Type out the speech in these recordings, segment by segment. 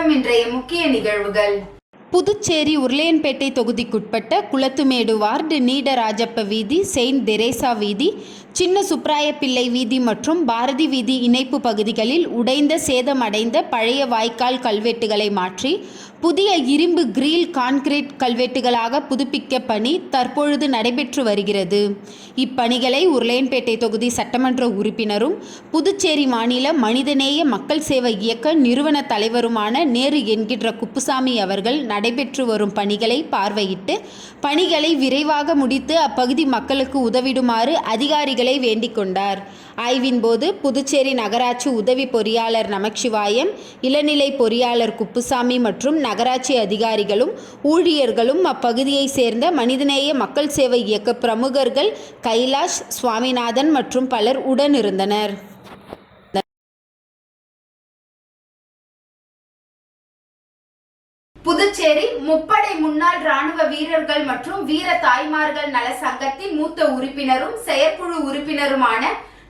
வணக்கம். இன்றைய முக்கிய நிகழ்வுகள். புதுச்சேரி உருளையன்பேட்டை தொகுதிக்குட்பட்ட குளத்துமேடு வார்டு நீடராஜப்ப வீதி, செயின்ட் தெரேசா வீதி, சின்ன சுப்ராயப்பிள்ளை வீதி மற்றும் பாரதி வீதி இணைப்பு பகுதிகளில் உடைந்த சேதமடைந்த பழைய வாய்க்கால் கல்வெட்டுகளை மாற்றி புதிய இரும்பு கிரீல் கான்கிரீட் கல்வெட்டுகளாக புதுப்பிக்க பணி தற்பொழுது நடைபெற்று வருகிறது. இப்பணிகளை உருளையன்பேட்டை தொகுதி சட்டமன்ற உறுப்பினரும் புதுச்சேரி மாநில மனிதநேய மக்கள் சேவை இயக்க நிறுவன தலைவருமான நேரு என்கின்ற குப்புசாமி அவர்கள் நடைபெற்று வரும் பணிகளை பார்வையிட்டு பணிகளை விரைவாக முடித்து அப்பகுதி மக்களுக்கு உதவிடுமாறு அதிகாரிகளை வேண்டிக் கொண்டார். ஆய்வின் போது புதுச்சேரி நகராட்சி உதவி பொறியாளர் நமச்சிவாயம், இளநிலை பொறியாளர் குப்புசாமி மற்றும் நகராட்சி அதிகாரிகளும் ஊழியர்களும் அப்பகுதியை சேர்ந்த மனிதநேய மக்கள் சேவை இயக்க பிரமுகர்கள் கைலாஷ், சுவாமிநாதன் மற்றும் பலர் உடனிருந்தனர். புதுச்சேரி முப்படை முன்னாள் ராணுவ வீரர்கள் மற்றும் வீர தாய்மார்கள் நல சங்கத்தின் மூத்த உறுப்பினரும் செயற்குழு உறுப்பினருமான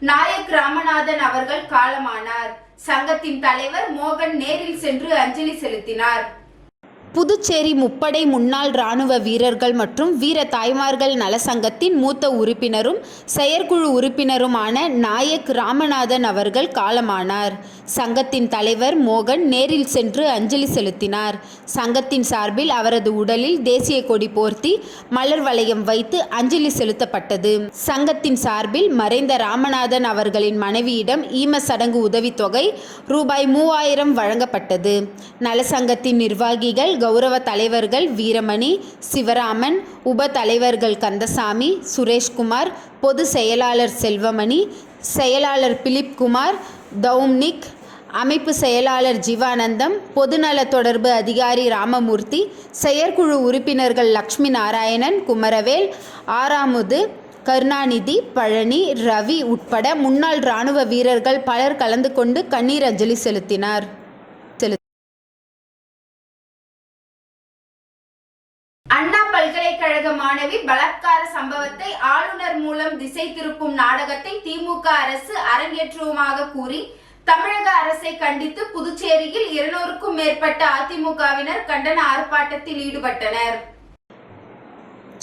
நாயக் ராமநாதன் அவர்கள் காலமானார். சங்கத்தின் தலைவர் மோகன் நேரில் சென்று அஞ்சலி செலுத்தினார். புதுச்சேரி முப்படை முன்னாள் இராணுவ வீரர்கள் மற்றும் வீர தாய்மார்கள் நல சங்கத்தின் மூத்த உறுப்பினரும் செயற்குழு உறுப்பினருமான நாயக் ராமநாதன் அவர்கள் காலமானார். சங்கத்தின் தலைவர் மோகன் நேரில் சென்று அஞ்சலி செலுத்தினார். சங்கத்தின் சார்பில் அவரது உடலில் தேசிய கொடி போர்த்தி மலர் வளையம் வைத்து அஞ்சலி செலுத்தப்பட்டது. சங்கத்தின் சார்பில் மறைந்த ராமநாதன் அவர்களின் மனைவியிடம் ஈம சடங்கு உதவித்தொகை ரூபாய் 3000 வழங்கப்பட்டது. நலசங்கத்தின் நிர்வாகிகள், கௌரவ தலைவர்கள் வீரமணி, சிவராமன், உப தலைவர்கள் கந்தசாமி, சுரேஷ்குமார், பொது செயலாளர் செல்வமணி, செயலாளர் பிலிப்குமார், டவும்னிக், அமைப்பு செயலாளர் ஜீவானந்தம், பொதுநல தொடர்பு அதிகாரி ராமமூர்த்தி, செயற்குழு உறுப்பினர்கள் லட்சுமி நாராயணன், குமரவேல், ஆறாமுது, கருணாநிதி, பழனி, ரவி உட்பட முன்னாள் இராணுவ வீரர்கள் பலர் கலந்து கொண்டு கண்ணீர் அஞ்சலி செலுத்தினார். அண்ணா பல்கலைக்கழக மாணவி பலாத்கார சம்பவத்தை ஆளுநர் மூலம் திசை திருப்பும் நாடகத்தை திமுக அரசு அரங்கேற்றுவதாக கூறி தமிழக அரசை கண்டித்து புதுச்சேரியில் 200க்கும் மேற்பட்ட அதிமுகவினர் கண்டன ஆர்ப்பாட்டத்தில் ஈடுபட்டனர்.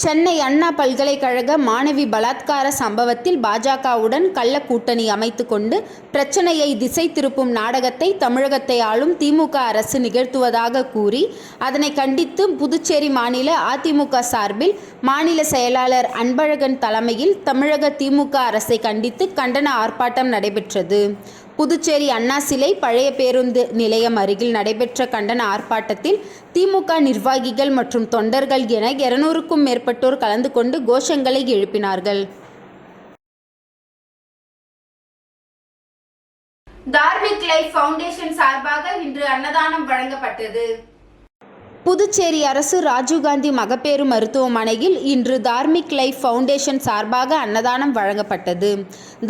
சென்னை அண்ணா பல்கலைக்கழக மாணவி பலாத்கார சம்பவத்தில் பாஜகவுடன் கள்ள கூட்டணி அமைத்து கொண்டு பிரச்சனையை திசை திருப்பும் நாடகத்தை தமிழகத்தை ஆளும் திமுக அரசு நிகழ்த்துவதாக கூறி அதனை கண்டித்து புதுச்சேரி மாநில அதிமுக சார்பில் மாநில செயலாளர் அன்பழகன் தலைமையில் தமிழக திமுக அரசை கண்டித்து கண்டன ஆர்ப்பாட்டம் நடைபெற்றது. புதுச்சேரி அண்ணா சிலை பழைய பேருந்து நிலையம் அருகில் நடைபெற்ற கண்டன ஆர்ப்பாட்டத்தில் திமுக நிர்வாகிகள் மற்றும் தொண்டர்கள் என 200க்கும் மேற்பட்டோர் கலந்து கொண்டு கோஷங்களை எழுப்பினார்கள். தார்மிக் லைஃப் ஃபவுண்டேஷன் சார்பாக இன்று அன்னதானம் வழங்கப்பட்டது. புதுச்சேரி அரசு ராஜீவ்காந்தி மகப்பேறு மருத்துவமனையில் இன்று தார்மிக் லைஃப் ஃபவுண்டேஷன் சார்பாக அன்னதானம் வழங்கப்பட்டது.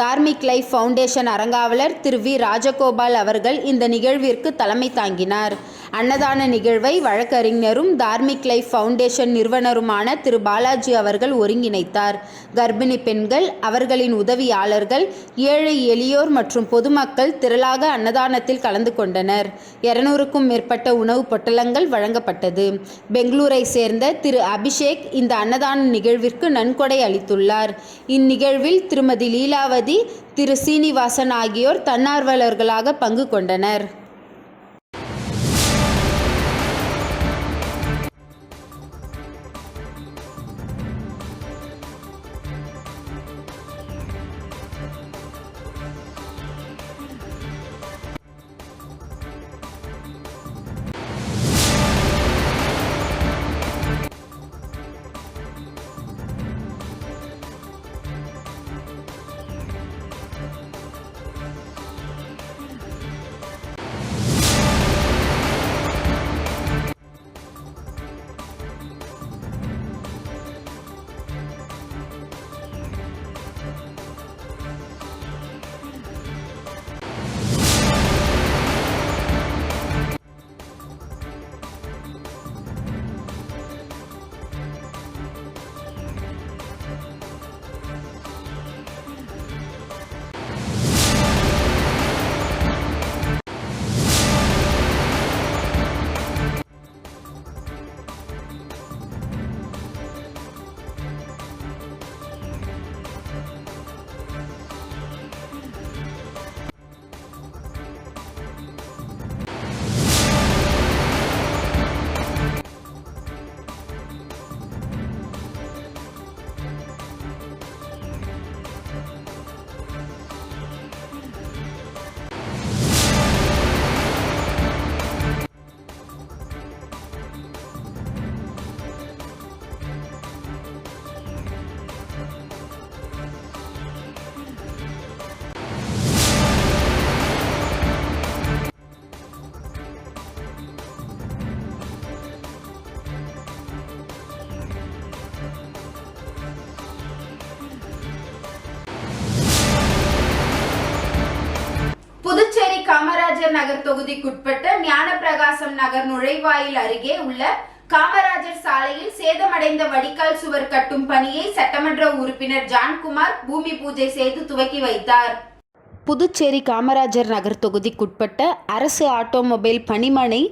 தார்மிக் லைஃப் ஃபவுண்டேஷன் அறங்காவலர் திரு வி ராஜகோபால் அவர்கள் இந்த நிகழ்விற்கு தலைமை தாங்கினார். அன்னதான நிகழ்வை வழக்கறிஞரும் தார்மிக் லைஃப் ஃபவுண்டேஷன் நிறுவனருமான திரு பாலாஜி அவர்கள் ஒருங்கிணைத்தார். கர்ப்பிணி பெண்கள், அவர்களின் உதவியாளர்கள், ஏழை எளியோர் மற்றும் பொதுமக்கள் திரளாக அன்னதானத்தில் கலந்து கொண்டனர். 200க்கும் மேற்பட்ட உணவுப் பொட்டலங்கள் வழங்கப்பட்டது. பெங்களூரை சேர்ந்த திரு அபிஷேக் இந்த அன்னதான நிகழ்விற்கு நன்கொடை அளித்துள்ளார். இந்நிகழ்வில் திருமதி லீலாவதி, திரு சீனிவாசன் ஆகியோர் தன்னார்வலர்களாக பங்கு கொண்டனர். காமராஜர் நகர் தொகுதிக்குட்பட்ட ஞானப்பிரகாசம் நகர் நுழைவாயில் அருகே உள்ள காமராஜர் சாலையில் சேதமடைந்த வடிகால் சுவர் கட்டும் பணியை சட்டமன்ற உறுப்பினர் ஜான்குமார் பூமி பூஜை செய்து துவக்கி வைத்தார். புதுச்சேரி காமராஜர் நகர் தொகுதிக்குட்பட்ட அரசு ஆட்டோமொபைல் பணிமனை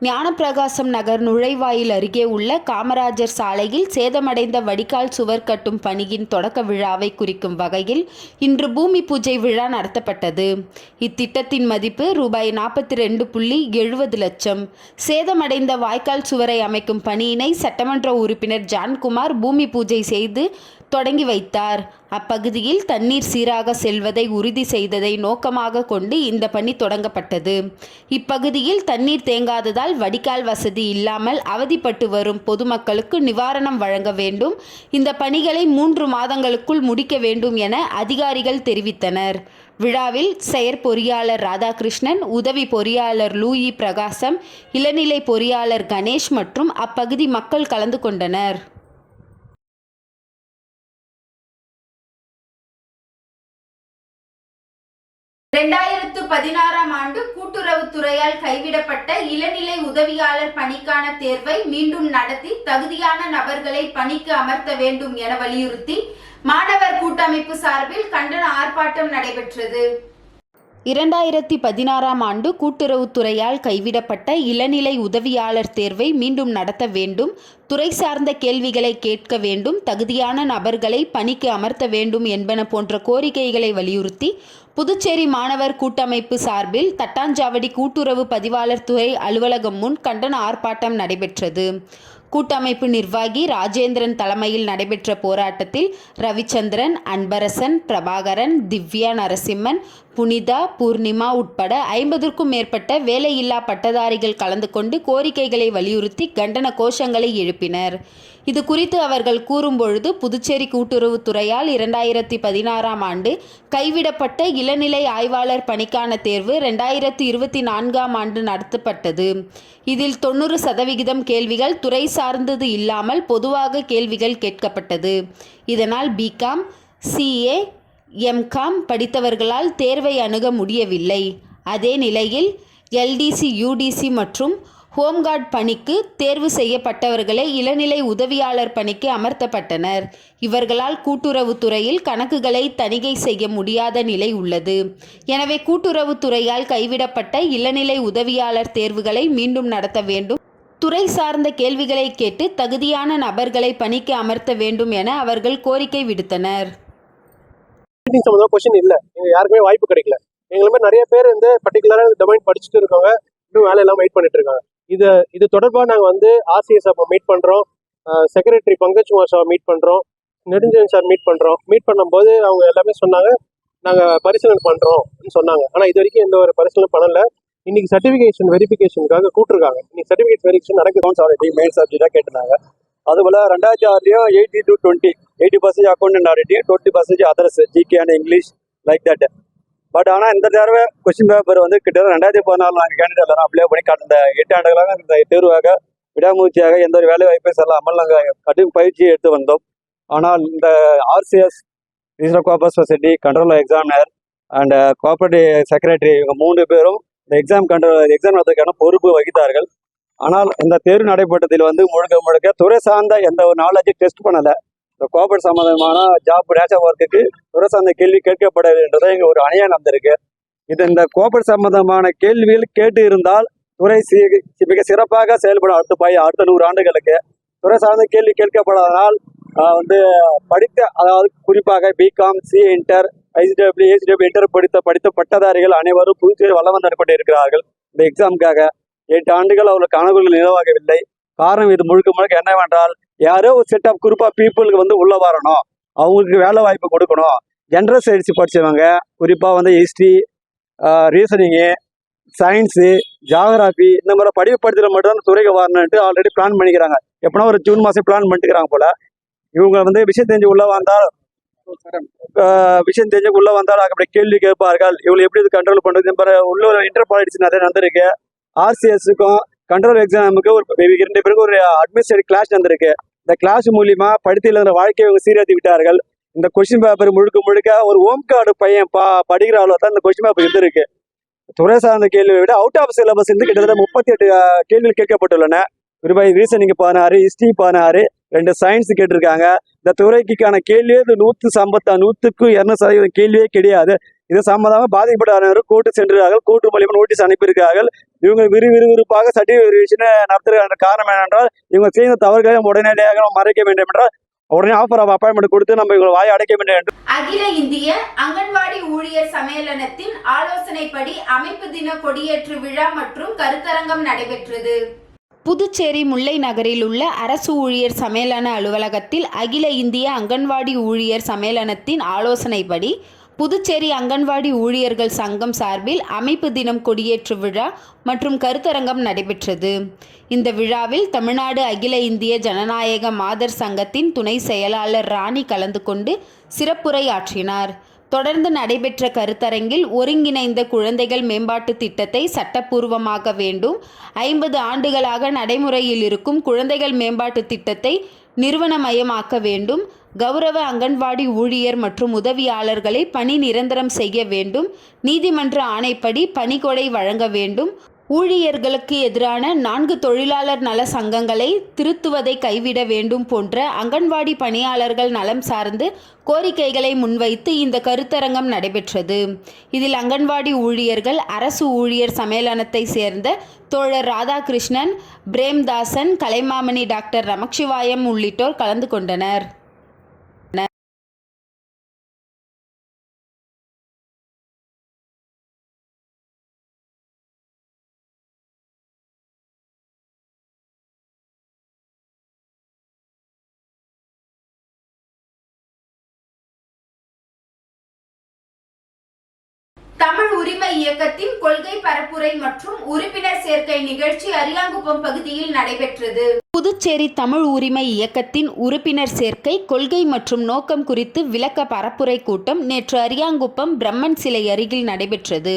ஞானப்பிரகாசம் நகர் நுழைவாயில் அருகே உள்ள காமராஜர் சாலையில் சேதமடைந்த வடிகால் சுவர் கட்டும் பணியின் தொடக்க விழாவை குறிக்கும் வகையில் இன்று பூமி பூஜை விழா நடத்தப்பட்டது. இத்திட்டத்தின் மதிப்பு ரூபாய் 42.70 லட்சம். சேதமடைந்த வாய்க்கால் சுவரை அமைக்கும் பணியினை சட்டமன்ற உறுப்பினர் ஜான்குமார் பூமி பூஜை செய்து தொடங்கி வைத்தார். அப்பகுதியில் தண்ணீர் சீராக செல்வதை உறுதி செய்ததை நோக்கமாக கொண்டு இந்த பணி தொடங்கப்பட்டது. இப்பகுதியில் தண்ணீர் தேங்காததால் வடிகால் வசதி இல்லாமல் அவதிப்பட்டு வரும் பொதுமக்களுக்கு நிவாரணம் வழங்க வேண்டும். இந்த பணிகளை 3 மாதங்களுக்குள் முடிக்க வேண்டும் என அதிகாரிகள் தெரிவித்தனர். விழாவில் செயற்பொறியாளர் ராதாகிருஷ்ணன், உதவி பொறியாளர் லூயி பிரகாசம், இளநிலை பொறியாளர் கணேஷ் மற்றும் அப்பகுதி மக்கள் கலந்து கொண்டனர். 2016ஆம் ஆண்டு கூட்டுறவுத்துறையால் கைவிடப்பட்ட இளநிலை உதவியாளர் பணிக்கான தேர்வை மீண்டும் நடத்தி தகுதியான நபர்களை பணிக்கு அமர்த்த வேண்டும் என வலியுறுத்தி மாணவர் கூட்டமைப்பு சார்பில் கண்டன ஆர்ப்பாட்டம் நடைபெற்றது. 2016ஆம் ஆண்டு கூட்டுறவுத்துறையால் கைவிடப்பட்ட இளநிலை உதவியாளர் தேர்வை மீண்டும் நடத்த வேண்டும், துறை சார்ந்த கேள்விகளை கேட்க வேண்டும், தகுதியான நபர்களை பணிக்கு அமர்த்த வேண்டும் என்பன போன்ற கோரிக்கைகளை வலியுறுத்தி புதுச்சேரி மாணவர் கூட்டமைப்பு சார்பில் தட்டாஞ்சாவடி கூட்டுறவு பதிவாளர் துறை அலுவலகம் முன் கண்டன ஆர்ப்பாட்டம் நடைபெற்றது. கூட்டமைப்பு நிர்வாகி ராஜேந்திரன் தலைமையில் நடைபெற்ற போராட்டத்தில் ரவிச்சந்திரன், அன்பரசன், பிரபாகரன், திவ்யா நரசிம்மன், புனிதா, பூர்ணிமா உட்பட 50க்கும் மேற்பட்ட வேலையில்லா பட்டதாரிகள் கலந்து கொண்டு கோரிக்கைகளை வலியுறுத்தி கண்டன கோஷங்களை எழுப்பினர். இது குறித்து அவர்கள் கூறும்பொழுது, புதுச்சேரி கூட்டுறவுத்துறையால் 2016ஆம் ஆண்டு கைவிடப்பட்ட இளநிலை ஆய்வாளர் பணிக்கான தேர்வு 2024ஆம் ஆண்டு நடத்தப்பட்டது. இதில் 90% கேள்விகள் துறை சார்ந்தது இல்லாமல் பொதுவாக கேள்விகள் கேட்கப்பட்டது. இதனால் பிகாம், சிஏ, எம்காம் படித்தவர்களால் தேர்வை அணுக முடியவில்லை. அதே நிலையில் எல்டிசி, யூடிசி மற்றும் ஹோம்கார்டு பணிக்கு தேர்வு செய்யப்பட்டவர்களே இளநிலை உதவியாளர் பணிக்கு அமர்த்தப்பட்டனர். இவர்களால் கூட்டுறவுத்துறையில் கணக்குகளை தணிக்கை செய்ய முடியாத நிலை உள்ளது. எனவே கூட்டுறவுத்துறையால் கைவிடப்பட்ட இளநிலை உதவியாளர் தேர்வுகளை மீண்டும் நடத்த வேண்டும், துறை சார்ந்த கேள்விகளை கேட்டு தகுதியான நபர்களை பணிக்கு அமர்த்த வேண்டும் என அவர்கள் கோரிக்கை விடுத்தனர். கொஸ்டின் இல்லை, யாருக்குமே வாய்ப்பு கிடைக்கல. எங்களை மாதிரி நிறைய பேர் இந்த பர்டிகுலராக டொமைன் படிச்சுட்டு இருக்காங்க, இன்னும் வேலை எல்லாம் வெயிட் பண்ணிட்டு இருக்காங்க. இது தொடர்பாக நாங்கள் ஆர்சிஎஸ் அப்போ மீட் பண்ணுறோம், செக்ரட்டரி பங்கஜ்குமார் சார் மீட் பண்ணுறோம், நெடுஞ்சன் சார் மீட் பண்ணுறோம். மீட் பண்ணும்போது அவங்க எல்லாமே சொன்னாங்க, நாங்கள் பரிசீலனை பண்ணுறோம்னு சொன்னாங்க. ஆனால் இது வரைக்கும் எந்த ஒரு பரிசீலனை பண்ணலை. இன்னைக்கு சர்டிஃபிகேஷன் வெரிஃபிகேஷனுக்காக கூப்பிட்டுருக்காங்க. இன்னைக்கு சர்டிஃபிகேட் வெரிஃபிகேஷன் நடக்குதுன்னு மெயின் சப்ஜெக்டாக கேட்டிருந்தாங்க. அதுபோல் 2006 80-20 80% account ஆடிட்டி, 20% others, GK and English like that. But ஆனால் இந்த தடவை கொஸ்டின் பேப்பர் கிட்டத்தட்ட 2014 நாங்கள் கேண்டிடேட் எல்லாரும் அப்ளை பண்ணி கடந்த 8 ஆண்டுகளாக இந்த தேர்வாக விடாமுயற்சியாக எந்த ஒரு வேலை வாய்ப்பை செல்லாமல் நாங்கள் கடும் பயிற்சி எடுத்து வந்தோம். ஆனால் இந்த RCS, reserve cooperative society, control examiner and cooperative secretary, இவங்க 3 பேரும் இந்த எக்ஸாம் நடத்துவதற்கான பொறுப்பு வகித்தார்கள். ஆனால் இந்த தேர்வு நடைபெற்றதில் முழுக்க துறை சார்ந்த எந்த ஒரு நாலேஜை டெஸ்ட் பண்ணலை. இந்த கோஆபரேட் சம்பந்தமான ஜாப் நேச்சர் ஒர்க்குக்கு துறை சார்ந்த கேள்வி கேட்கப்படவில்லைன்றதை இங்கே ஒரு அநியாயம் நடந்திருக்கு. இந்த கோஆபரேட் சம்பந்தமான கேள்விகள் கேட்டு இருந்தால் துறை மிக சிறப்பாக செயல்படும். அடுத்த 100 ஆண்டுகளுக்கு துறை சார்ந்த கேள்வி கேட்கப்படாதனால் படித்த, அதாவது குறிப்பாக B Com, CA inter, ICW, inter படித்த பட்டதாரிகள் அனைவரும் புதுச்சேரி வளம் வந்து கொண்டிருக்கிறார்கள். இந்த எக்ஸாமுக்காக 8 ஆண்டுகள் அவர்களுக்கு கனவுகள் நிலவாகவில்லை. காரணம் இது முழுக்க என்னவென்றால், யாரோ ஒரு செட் ஆஃப் குரூப் ஆஃப் பீப்புளுக்கு உள்ள வரணும், அவங்களுக்கு வேலை வாய்ப்பு கொடுக்கணும். ஜென்ரல் ஸ்டடீஸ் படித்தவங்க, குறிப்பாக ஹிஸ்ட்ரி, ரீசனிங்கு, சயின்ஸு, ஜாகிரபி இந்த மாதிரி படிப்பு படித்ததில் மட்டும்தான் துறைக்கு வரணுன்ட்டு ஆல்ரெடி பிளான் பண்ணிக்கிறாங்க. எப்படின்னா ஒரு ஜூன் மாதம் பிளான் பண்ணிட்டுக்கிறாங்க போல. இவங்க விஷயம் தெரிஞ்சு உள்ளே வந்தால் அப்படி கேள்வி கேட்பார்கள். இவங்களை எப்படி இது கண்ட்ரோல் பண்ணுறது, உள்ள இன்டர் பாலிட்டிக்ஸ் நிறைய நடந்திருக்கு. ஆர்சிஎஸ்க்கும் கண்ட்ரோல் எக்ஸாமுக்கு ஒரு 2 பேருக்கு ஒரு அட்மினிஸ்ட்ரேட்டிவ் கிளாஸ் நடந்திருக்கு. இந்த கிளாஸ் மூலியமா படித்தில் இருந்த வாழ்க்கையை இவங்க சீரேற்றி விட்டார்கள். இந்த கொஸ்டின் பேப்பர் முழுக்க ஒரு ஹோம் கார்டு பையன் படிக்கிற அளவு தான் இந்த கொஸ்டின் பேப்பர் இருந்திருக்கு. துறை சார்ந்த கேள்வியை விட அவுட் ஆஃப் சிலபஸ் இருந்து கிட்டத்தட்ட 38 கேள்விகள் கேட்கப்பட்டுள்ளன. குறிப்பாக ரீசனிங் 16, ஹிஸ்டரி 16, 2 சயின்ஸ் கேட்டிருக்காங்க. இந்த துறைக்கான கேள்வியே 100க்கு 200% கேள்வியே கிடையாது. இது சம்பந்தமாக பாதிக்கப்பட்ட அனைவரும் கோர்ட்டு சென்றார்கள். கோர்ட்டு மூலியமாக நோட்டீஸ் அனுப்பியிருக்கார்கள். இவங்க விறுவிறுப்பாக சர்டிஃபிகேஷன் நடத்துகிற காரணம் என்னென்றால் இவங்க செய்த தவறுகளை உடனடியாக மறைக்க வேண்டும் என்றால் உடனே ஆஃபர் ஆஃப் அப்பாயின்மெண்ட் கொடுத்து நம்ம இவங்களை வாயை அடைக்க வேண்டும் என்று அகில இந்திய அங்கன்வாடி ஊழியர் சம்மேளனத்தின் ஆலோசனைப்படி அமைப்பு தின கொடியேற்று விழா மற்றும் கருத்தரங்கம் நடைபெற்றது. புதுச்சேரி முல்லை நகரில் உள்ள அரசு ஊழியர் சம்மேளன அலுவலகத்தில் அகில இந்திய அங்கன்வாடி ஊழியர் சம்மேளனத்தின் ஆலோசனைப்படி புதுச்சேரி அங்கன்வாடி ஊழியர்கள் சங்கம் சார்பில் அமைப்பு தினம் கொடியேற்று விழா மற்றும் கருத்தரங்கம் நடைபெற்றது. இந்த விழாவில் தமிழ்நாடு அகில இந்திய ஜனநாயக மாதர் சங்கத்தின் துணை செயலாளர் ராணி கலந்து கொண்டு சிறப்புரை ஆற்றினார். தொடர்ந்து நடைபெற்ற கருத்தரங்கில் ஒருங்கிணைந்த குழந்தைகள் மேம்பாட்டு திட்டத்தை சட்டப்பூர்வமாக்க வேண்டும், 50 ஆண்டுகளாக நடைமுறையில் இருக்கும் குழந்தைகள் மேம்பாட்டு திட்டத்தை நிறுவனமயமாக்க வேண்டும், கௌரவ அங்கன்வாடி ஊழியர் மற்றும் உதவியாளர்களை பணி நிரந்தரம் செய்ய வேண்டும், நீதிமன்ற ஆணைப்படி பணிக்கொடை வழங்க வேண்டும், ஊழியர்களுக்கு எதிரான 4 தொழிலாளர் நல சங்கங்களை திருத்துவதை கைவிட வேண்டும் போன்ற அங்கன்வாடி பணியாளர்கள் நலம் சார்ந்து கோரிக்கைகளை முன்வைத்து இந்த கருத்தரங்கம் நடைபெற்றது. இதில் அங்கன்வாடி ஊழியர்கள், அரசு ஊழியர் சம்மேளனத்தை சேர்ந்த தோழர் ராதாகிருஷ்ணன், பிரேம்தாசன், கலைமாமணி டாக்டர் நமச்சிவாயம் உள்ளிட்டோர் கலந்து கொண்டனர். தமிழ் உரிமை இயக்கத்தின் கொள்கை பரப்புரை மற்றும் உறுப்பினர் சேர்க்கை நிகழ்ச்சி அரியாங்குப்பம் பகுதியில் நடைபெற்றது. புதுச்சேரி தமிழ் உரிமை இயக்கத்தின் உறுப்பினர் சேர்க்கை கொள்கை மற்றும் நோக்கம் குறித்து விளக்க பரப்புரை கூட்டம் நேற்று அரியாங்குப்பம் பிரம்மன் சிலை அருகில் நடைபெற்றது.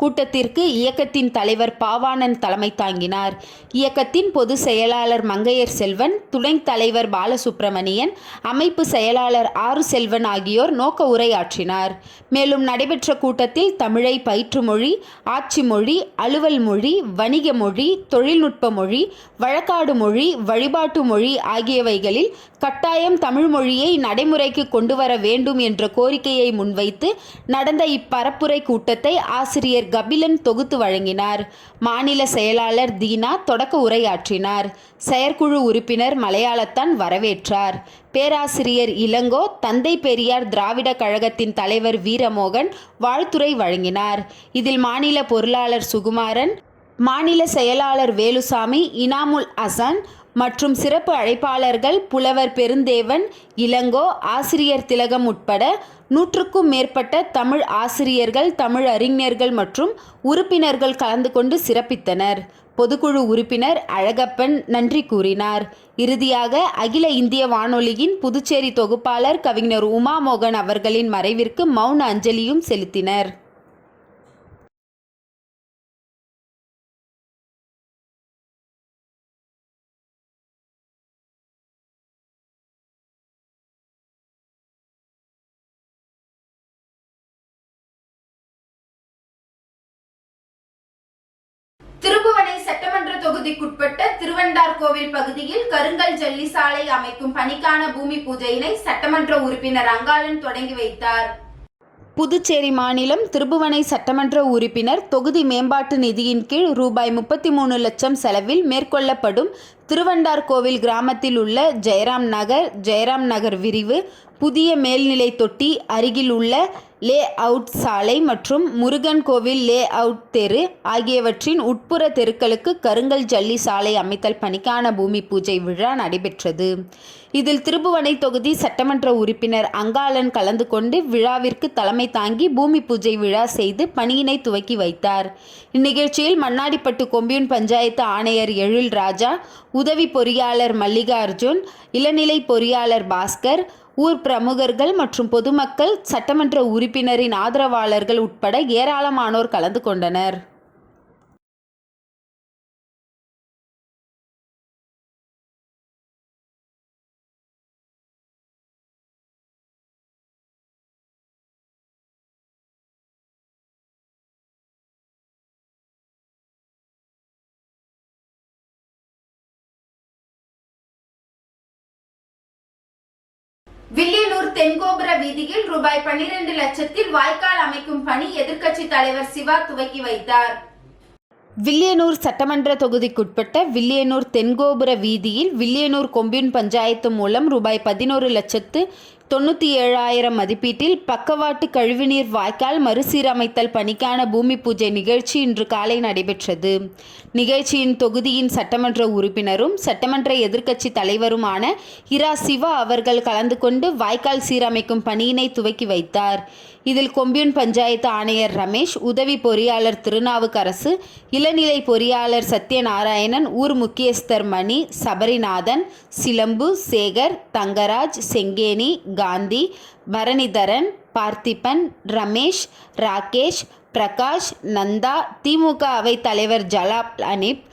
கூட்டத்திற்கு இயக்கத்தின் தலைவர் பாவாணன் தலைமை தாங்கினார். இயக்கத்தின் பொதுச் செயலாளர் மங்கையர் செல்வன், துணைத் தலைவர் பாலசுப்பிரமணியன், அமைப்பு செயலாளர் ஆறு செல்வன் ஆகியோர் நோக்க உரையாற்றினார். மேலும் நடைபெற்ற கூட்டத்தில் தமிழை பயிற்று மொழி, ஆட்சி மொழி, அலுவல் மொழி, வணிக மொழி, தொழில்நுட்ப மொழி, வழக்காடு மொழி, வழிபாட்டு மொழி ஆகியவைகளில் கட்டாயம் தமிழ் மொழியை நடைமுறைக்கு கொண்டு வர வேண்டும் என்ற கோரிக்கையை முன்வைத்து நடந்த இப்பரப்புரை கூட்டத்தை ஆசிரியர் கபிலன் தொகுத்து வழங்கினார். மாநில செயலாளர் தீனா தொடக்க உரையாற்றினார். செயற்குழு உறுப்பினர் மலையாளத்தான் வரவேற்றார். பேராசிரியர் இளங்கோ, தந்தை பெரியார் திராவிட கழகத்தின் தலைவர் வீரமோகன் வாழ்த்துரை வழங்கினார். இதில் மாநில பொருளாளர் சுகுமாரன், மாநில செயலாளர் வேலுசாமி, இனாமுல் ஹசன் மற்றும் சிறப்பு அழைப்பாளர்கள் புலவர் பெருந்தேவன், இளங்கோ, ஆசிரியர் திலகம் உட்பட 100க்கும் மேற்பட்ட தமிழ் ஆசிரியர்கள், தமிழ் அறிஞர்கள் மற்றும் உறுப்பினர்கள் கலந்து கொண்டு சிறப்பித்தனர். பொதுக்குழு உறுப்பினர் அழகப்பன் நன்றி கூறினார். இறுதியாக அகில இந்திய வானொலியின் புதுச்சேரி தொகுப்பாளர் கவிஞர் உமாமோகன் அவர்களின் மறைவிற்கு மௌன அஞ்சலியும் செலுத்தினர். திருப்புவனை சட்டமன்ற தொகுதிக்குட்பட்ட திருவண்டார்கோவில் பகுதியில் கருங்கல் ஜல்லி சாலை அமைக்கும் பணிக்கான பூமி பூஜையினை சட்டமன்ற உறுப்பினர் அங்காளன் தொடங்கி வைத்தார். புதுச்சேரி மாநிலம் திருப்புவனை சட்டமன்ற உறுப்பினர் தொகுதி மேம்பாட்டு நிதியின் கீழ் ரூபாய் 33 லட்சம் செலவில் மேற்கொள்ளப்படும் திருவண்டார்கோவில் கிராமத்தில் உள்ள ஜெயராம் நகர் விரிவு, புதிய மேல்நிலை தொட்டி அருகில் உள்ள லே அவுட் சாலை மற்றும் முருகன் கோவில் லே அவுட் தெரு ஆகியவற்றின் உட்புற தெருக்களுக்கு கருங்கல் ஜல்லி சாலை அமைத்தல் பணிக்கான பூமி பூஜை விழா நடைபெற்றது. இதில் திருப்புவனை தொகுதி சட்டமன்ற உறுப்பினர் அங்காளன் கலந்து கொண்டு விழாவிற்கு தலைமை தாங்கி பூமி பூஜை விழா செய்து பணியினை துவக்கி வைத்தார். இந்நிகழ்ச்சியில் மண்ணாடிப்பட்டு கொம்யூன் பஞ்சாயத்து ஆணையர் எழில் ராஜா, உதவி பொறியாளர் மல்லிகா அர்ஜுன், இளநிலை பொறியாளர் பாஸ்கர், ஊர் பிரமுகர்கள் மற்றும் பொதுமக்கள், சட்டமன்ற உறுப்பினரின் ஆதரவாளர்கள் உட்பட ஏராளமானோர் கலந்து கொண்டனர். வில்லியனூர் தென்கோபுர வீதியில் ரூபாய் 12 லட்சத்தில் வாய்க்கால் அமைக்கும் பணி எதிர்க்கட்சி தலைவர் சிவா துவக்கி வைத்தார். வில்லியனூர் சட்டமன்ற தொகுதிக்குட்பட்ட வில்லியனூர் தென்கோபுர வீதியில் வில்லியனூர் கொம்யூன் பஞ்சாயத்து மூலம் ரூபாய் 11,97,000 மதிப்பீட்டில் பக்கவாட்டு கழிவுநீர் வாய்க்கால் மறுசீரமைத்தல் பணிக்கான பூமி பூஜை நிகழ்ச்சி இன்று காலை நடைபெற்றது. நிகழ்ச்சியின் தொகுதியின் சட்டமன்ற உறுப்பினரும் சட்டமன்ற எதிர்க்கட்சி தலைவருமான இரா சிவா அவர்கள் கலந்து கொண்டு வாய்க்கால் சீரமைக்கும் பணியினை துவக்கி வைத்தார். இதில் கொம்யூன் பஞ்சாயத்து ஆணையர் ரமேஷ், உதவி பொறியாளர் திருநாவுக்கரசு, இளநிலை பொறியாளர் சத்யநாராயணன், ஊர் முக்கியஸ்தர் மணி, சபரிநாதன், சிலம்பு, சேகர், தங்கராஜ், செங்கேனி, காந்தி, பரணிதரன், பார்த்திபன், ரமேஷ், ராகேஷ், பிரகாஷ், நந்தா, திமுக அவைத் தலைவர் ஜலாப் அனீப்,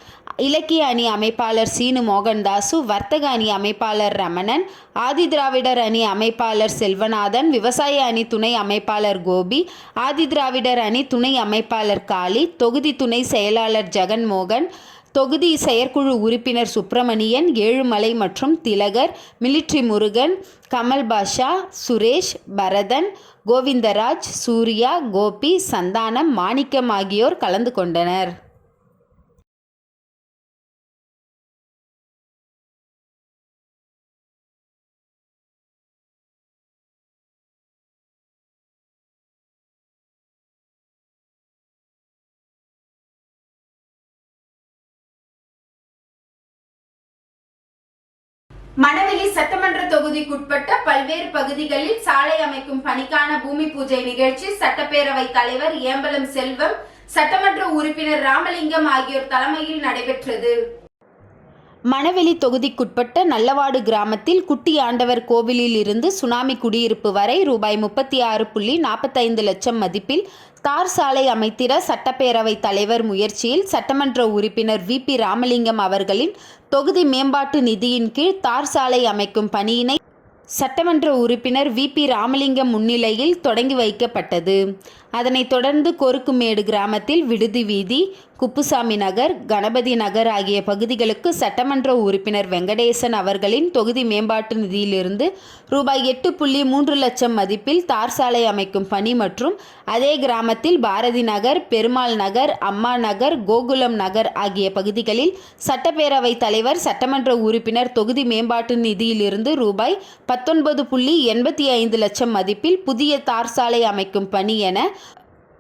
இலக்கிய அணி அமைப்பாளர் சீனு மோகன்தாசு, வர்த்தக அணி அமைப்பாளர் ரமணன், ஆதிதிராவிடர் அணி அமைப்பாளர் செல்வநாதன், விவசாய அணி துணை அமைப்பாளர் கோபி, ஆதிதிராவிடர் அணி துணை அமைப்பாளர் காளி, தொகுதி துணை செயலாளர் ஜெகன்மோகன், தொகுதி செயற்குழு உறுப்பினர் சுப்பிரமணியன், ஏழுமலை மற்றும் திலகர், மிலிட்ரி முருகன், கமல் பாஷா, சுரேஷ், பரதன், கோவிந்தராஜ், சூர்யா, கோபி, சந்தானம், மாணிக்கம் ஆகியோர் கலந்து கொண்டனர். மணவெளி சட்டமன்ற தொகுதிக்குட்பட்ட பல்வேறு பகுதிகளில் சாலை அமைக்கும் பணிக்கான பூமி பூஜை நிகழ்ச்சி சட்டப்பேரவை தலைவர் ஏம்பலம் செல்வம், சட்டமன்ற உறுப்பினர் ராமலிங்கம் ஆகியோர் தலைமையில் நடைபெற்றது. மணவெளி தொகுதிக்குட்பட்ட நல்லவாடு கிராமத்தில் குட்டி ஆண்டவர் கோவிலில் இருந்து சுனாமி குடியிருப்பு வரை ரூபாய் 36,45 லட்சம் மதிப்பில் தார் சாலை அமைத்திட சட்டப்பேரவை தலைவர் முயற்சியில் சட்டமன்ற உறுப்பினர் VP ராமலிங்கம் அவர்களின் தொகுதி மேம்பாட்டு நிதியின் கீழ் தார் சாலை அமைக்கும் பணியினை சட்டமன்ற உறுப்பினர் VP ராமலிங்கம் முன்னிலையில் தொடங்கி வைக்கப்பட்டது. அதனைத் தொடர்ந்து கொருக்குமேடு கிராமத்தில் விடுதி வீதி, குப்புசாமி நகர், கணபதி நகர் ஆகிய பகுதிகளுக்கு சட்டமன்ற உறுப்பினர் வெங்கடேசன் அவர்களின் தொகுதி மேம்பாட்டு நிதியிலிருந்து ரூபாய் 8.3 லட்சம் மதிப்பில் தார் சாலை அமைக்கும் பணி மற்றும் அதே கிராமத்தில் பாரதி நகர், பெருமாள் நகர், அம்மா நகர், கோகுலம் நகர் ஆகிய பகுதிகளில் சட்டப்பேரவை தலைவர் சட்டமன்ற உறுப்பினர் தொகுதி மேம்பாட்டு நிதியிலிருந்து ரூபாய் 19.85 லட்சம் மதிப்பில் புதிய தார் சாலை அமைக்கும் பணி என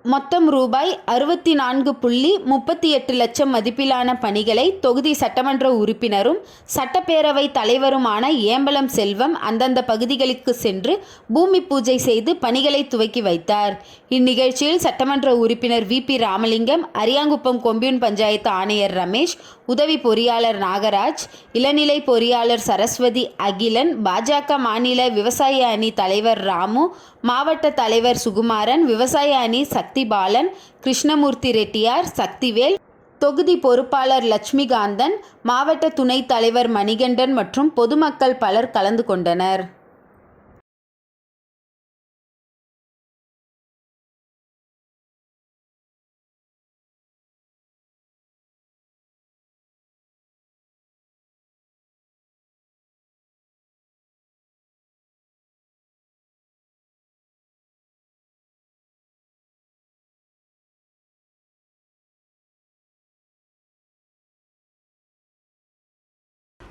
மொத்தம் ரூபாய் 64.38 லட்சம் மதிப்பிலான பணிகளை தொகுதி சட்டமன்ற உறுப்பினரும் சட்டப்பேரவை தலைவருமான ஏம்பலம் செல்வம் அந்தந்த பகுதிகளுக்கு சென்று பூமி பூஜை செய்து பணிகளை துவக்கி வைத்தார். இந்நிகழ்ச்சியில் சட்டமன்ற உறுப்பினர் VP ராமலிங்கம், அரியாங்குப்பம் கொம்யூன் பஞ்சாயத்து ஆணையர் ரமேஷ், உதவி பொறியாளர் நாகராஜ், இளநிலை பொறியாளர் சரஸ்வதி, அகிலன், பாஜக மாநில விவசாய அணி தலைவர் ராமு, மாவட்ட தலைவர் சுகுமாரன், விவசாய அணி சக்தி பாலன், கிருஷ்ணமூர்த்தி ரெட்டியார், சக்திவேல், தொகுதி பொறுப்பாளர் லட்சுமிகாந்தன், மாவட்ட துணைத் தலைவர் மணிகண்டன் மற்றும் பொதுமக்கள் பலர் கலந்து கொண்டனர்.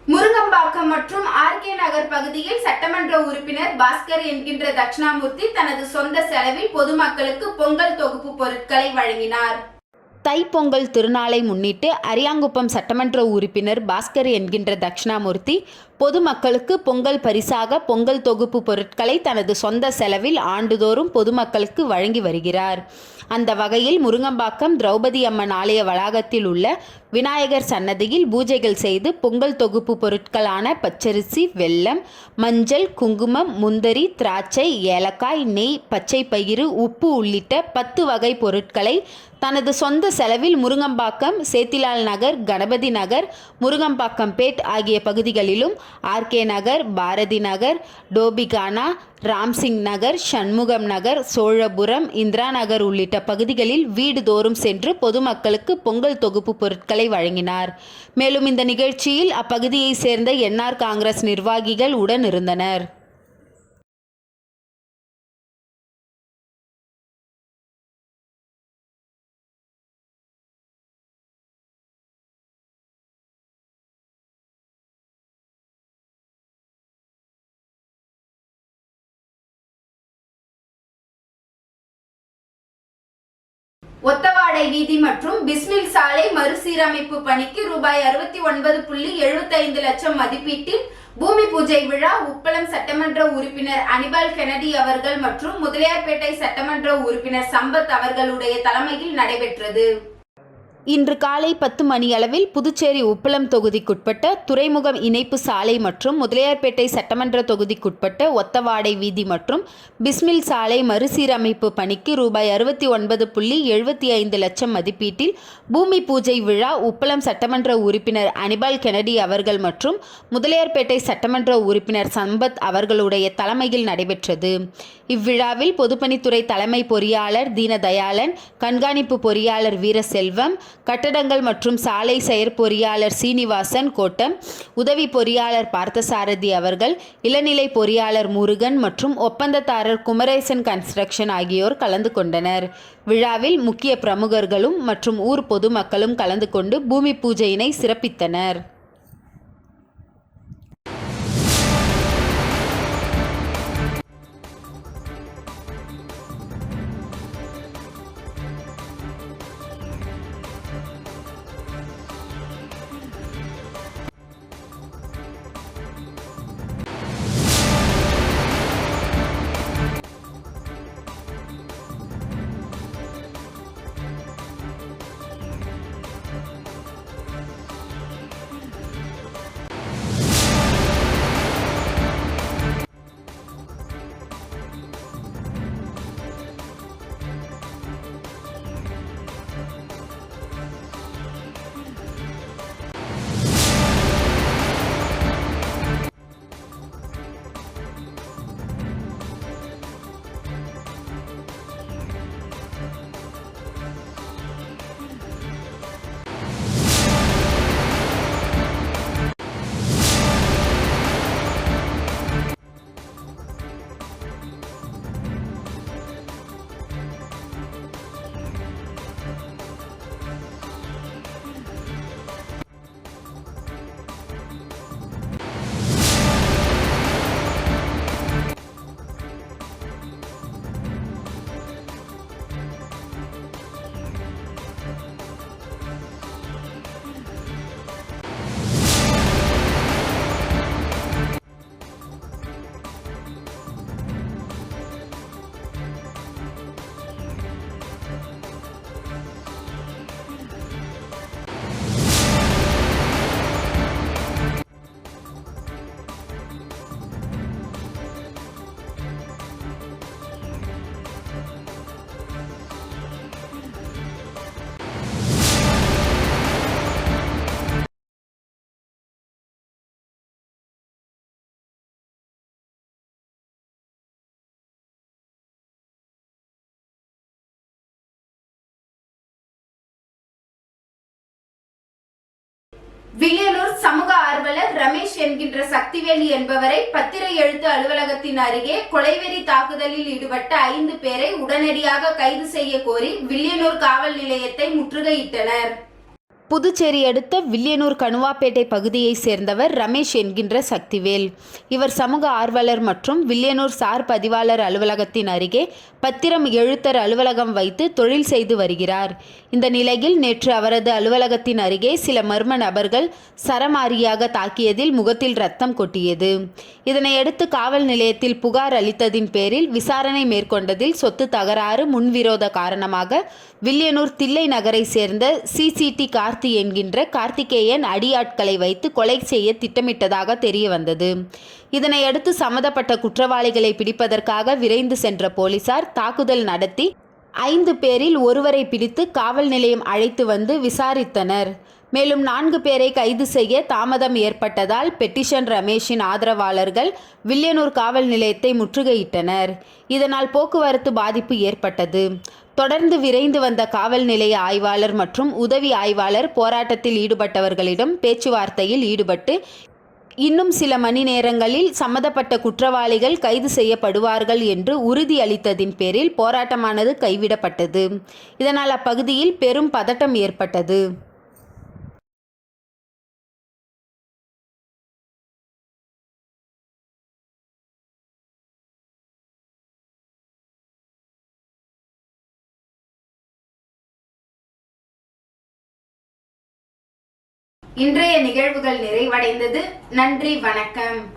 முருங்கம்பாக்கம் மற்றும் RK நகர் பகுதியில் சட்டமன்ற உறுப்பினர் பாஸ்கர் என்கின்ற தட்சிணாமூர்த்தி தனது சொந்த செலவில் பொதுமக்களுக்கு பொங்கல் தொகுப்பு பொருட்களை வழங்கினார். தைப்பொங்கல் திருநாளை முன்னிட்டு அரியாங்குப்பம் சட்டமன்ற உறுப்பினர் பாஸ்கர் என்கின்ற தட்சிணாமூர்த்தி பொதுமக்களுக்கு பொங்கல் பரிசாக பொங்கல் தொகுப்பு பொருட்களை தனது சொந்த செலவில் ஆண்டுதோறும் பொதுமக்களுக்கு வழங்கி வருகிறார். அந்த வகையில் முருங்கம்பாக்கம் திரௌபதி அம்மன் ஆலய வளாகத்தில் உள்ள விநாயகர் சன்னதியில் பூஜைகள் செய்து பொங்கல் தொகுப்பு பொருட்களான பச்சரிசி, வெல்லம், மஞ்சள், குங்குமம், முந்திரி, திராட்சை, ஏலக்காய், நெய், பச்சை பயிறு, உப்பு உள்ளிட்ட 10 வகை பொருட்களை தனது சொந்த செலவில் முருங்கம்பாக்கம், சேத்திலால் நகர், கணபதி நகர், முருங்கம்பாக்கம் பேட் ஆகிய பகுதிகளிலும் RK நகர், பாரதி நகர், டோபிகானா, ராம்சிங் நகர், சண்முகம் நகர், சோழபுரம், இந்திரா நகர் உள்ளிட்ட பகுதிகளில் வீடுதோறும் சென்று பொதுமக்களுக்கு பொங்கல் தொகுப்பு பொருட்களை வழங்கினார். மேலும் இந்த நிகழ்ச்சியில் அப்பகுதியை சேர்ந்த NR காங்கிரஸ் நிர்வாகிகள் உடன் இருந்தனர். ஒத்தவாடை வீதி மற்றும் பிஸ்மில் சாலை மறுசீரமைப்பு பணிக்கு ரூபாய் 69.75 லட்சம் மதிப்பீட்டில் பூமி பூஜை விழா உப்பளம் சட்டமன்ற உறுப்பினர் அனிபால் கெனடி அவர்கள் மற்றும் முதலியார்பேட்டை சட்டமன்ற உறுப்பினர் சம்பத் அவர்களுடைய தலைமையில் நடைபெற்றது. இன்று காலை 10 மணியளவில் புதுச்சேரி உப்பளம் தொகுதிக்குட்பட்ட துறைமுகம் இணைப்பு சாலை மற்றும் முதலியார்பேட்டை சட்டமன்ற தொகுதிக்குட்பட்ட ஒத்தவாடை வீதி மற்றும் பிஸ்மில் சாலை மறுசீரமைப்பு பணிக்கு ரூபாய் 69.75 லட்சம் மதிப்பீட்டில் பூமி பூஜை விழா உப்பளம் சட்டமன்ற உறுப்பினர் அனிபால் கெனடி அவர்கள் மற்றும் முதலியார்பேட்டை சட்டமன்ற உறுப்பினர் சம்பத் அவர்களுடைய தலைமையில் நடைபெற்றது. இவ்விழாவில் பொதுப்பணித்துறை தலைமை பொறியாளர் தீனதயாளன், கண்காணிப்பு பொறியாளர் வீரசெல்வம், கட்டடங்கள் மற்றும் சாலை செயற்பொறியாளர் சீனிவாசன் கோட்டம், உதவி பொறியாளர் பார்த்தசாரதி அவர்கள், இளநிலை பொறியாளர் முருகன் மற்றும் ஒப்பந்ததாரர் குமரேசன் கன்ஸ்ட்ரக்ஷன் ஆகியோர் கலந்து கொண்டனர். விழாவில் முக்கிய பிரமுகர்களும் மற்றும் ஊர் பொதுமக்களும் கலந்து கொண்டு பூமி பூஜையினை சிறப்பித்தனர். வில்லியனூர் சமூக ஆர்வலர் ரமேஷ் என்கின்ற சக்திவேல் என்பவரை பத்திரை எழுத்து அலுவலகத்தின் அருகே கொலைவெறி தாக்குதலில் ஈடுபட்ட 5 பேரை உடனடியாக கைது செய்ய கோரி வில்லியனூர் காவல் நிலையத்தை முற்றுகையிட்டனர். புதுச்சேரி அடுத்த வில்லியனூர் கணுவாப்பேட்டை பகுதியைச் சேர்ந்தவர் ரமேஷ் என்கின்ற சக்திவேல். இவர் சமூக ஆர்வலர் மற்றும் வில்லியனூர் சார் பதிவாளர் அலுவலகத்தின் அருகே பத்திரம் எழுத்தர் அலுவலகம் வைத்து தொழில் செய்து வருகிறார். இந்த நிலையில் நேற்று அவரது அலுவலகத்தின் அருகே சில மர்ம நபர்கள் சரமாரியாக தாக்கியதில் முகத்தில் ரத்தம் கொட்டியது. இதனையடுத்து காவல் நிலையத்தில் புகார் அளித்ததின் பேரில் விசாரணை மேற்கொண்டதில் சொத்து தகராறு முன்விரோத காரணமாக வில்லியனூர் தில்லை நகரை சேர்ந்த சிசிடி கார்த்தி என்கின்ற கார்த்திகேயன் அடியாட்களை வைத்து கொலை செய்ய திட்டமிட்டதாக தெரிய வந்தது. இதனையடுத்து சம்பந்தப்பட்ட குற்றவாளிகளை பிடிப்பதற்காக விரைந்து சென்ற போலீசார் தாக்குதல் நடத்தி 5 பேரில் ஒருவரை பிடித்து காவல் நிலையம் அழைத்து வந்து விசாரித்தனர். மேலும் 4 பேரை கைது செய்ய தாமதம் ஏற்பட்டதால் பெட்டிஷன் ரமேஷின் ஆதரவாளர்கள் வில்லியனூர் காவல் நிலையத்தை முற்றுகையிட்டனர். இதனால் போக்குவரத்து பாதிப்பு ஏற்பட்டது. தொடர்ந்து விரைந்து வந்த காவல் நிலைய ஆய்வாளர் மற்றும் உதவி ஆய்வாளர் போராட்டத்தில் ஈடுபட்டவர்களிடம் பேச்சுவார்த்தையில் ஈடுபட்டு இன்னும் சில மணி நேரங்களில் சம்பந்தப்பட்ட குற்றவாளிகள் கைது செய்யப்படுவார்கள் என்று உறுதி அளித்ததின் பேரில் போராட்டமானது கைவிடப்பட்டது. இதனால் அப்பகுதியில் பெரும் பதட்டம் ஏற்பட்டது. இன்றைய நிகழ்வுகள் நிறைவடைந்தது. நன்றி, வணக்கம்.